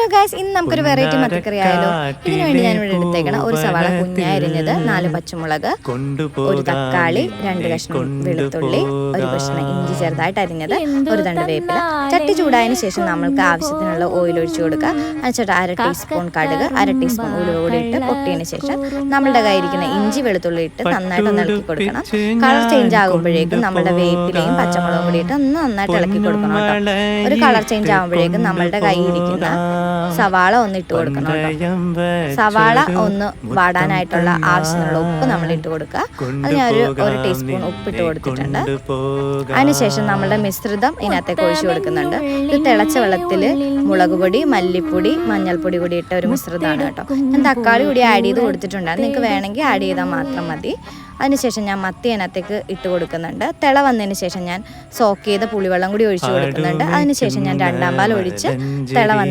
Hello guys, ഇന്ന് നമുക്കൊരു variety മത്തിക്കറി ആയാലോ. ഇതിനു വേണ്ടി ഞാൻ ഇവിടെ എടുത്തേക്കണം ഒരു സവാള കുഞ്ഞായി അരിഞ്ഞത്, 4 പച്ചമുളക്, ഒരു തക്കാളി, 2 കഷ്ണം വെളുത്തുള്ളി, ഒരു കഷ്ണം ഇഞ്ചി ചെറുതായിട്ട് അരിഞ്ഞത്, ഒരു തണ്ട് വേപ്പില. ചട്ടി ചൂടായതിനു ശേഷം നമ്മൾക്ക് ആവശ്യത്തിനുള്ള ഓയിൽ ഒഴിച്ചു കൊടുക്കുക. അതിനുശേഷം 1/2 ടീസ്പൂൺ കടുക്, 1/2 ടീസ്പൂൺ ഉലുവ കൂടി ഇട്ട് പൊട്ടിയതിനു ശേഷം നമ്മളുടെ കയ്യിരിക്കുന്ന ഇഞ്ചി വെളുത്തുള്ളി ഇട്ട് നന്നായിട്ട് ഇളക്കി കൊടുക്കണം. കളർ ചേഞ്ച് ആകുമ്പോഴേക്കും നമ്മുടെ വേപ്പിലയും പച്ചമുളകും കൂടി ഇട്ട് നന്നായിട്ട് ഇളക്കി കൊടുക്കണം കേട്ടോ. ഒരു കളർ ചേഞ്ച് ആകുമ്പോഴേക്കും നമ്മളുടെ കയ്യിരിക്കുന്ന സവാള ഒന്ന് ഇട്ട് കൊടുക്കണം കേട്ടോ. സവാള ഒന്ന് വാടാനായിട്ടുള്ള ആവശ്യത്തിനുള്ള ഉപ്പ് നമ്മൾ ഇട്ട് കൊടുക്കുക. അത് ഞാൻ ഒരു ടീസ്പൂൺ ഉപ്പിട്ട് കൊടുത്തിട്ടുണ്ട്. അതിനുശേഷം നമ്മളുടെ മിശ്രിതം ഇതിനകത്തേക്ക് ഒഴിച്ചു കൊടുക്കുന്നുണ്ട്. ഇത് തിളച്ച വെള്ളത്തിൽ മുളക് പൊടി, മല്ലിപ്പൊടി, മഞ്ഞൾപ്പൊടി കൂടി ഇട്ട ഒരു മിശ്രിതമാണ് കേട്ടോ. ഞാൻ തക്കാളി കൂടി ആഡ് ചെയ്ത് കൊടുത്തിട്ടുണ്ടായിരുന്നു. നിങ്ങൾക്ക് വേണമെങ്കിൽ ആഡ് ചെയ്താൽ മാത്രം മതി. അതിനുശേഷം ഞാൻ മത്തി അതിനകത്തേക്ക് ഇട്ട് കൊടുക്കുന്നുണ്ട്. തിള വന്നതിന് ശേഷം ഞാൻ സോക്ക് ചെയ്ത പുളിവെള്ളം കൂടി ഒഴിച്ചു കൊടുക്കുന്നുണ്ട്. അതിനുശേഷം ഞാൻ 2ാം പാൽ ഒഴിച്ച് തിള വന്നതിന്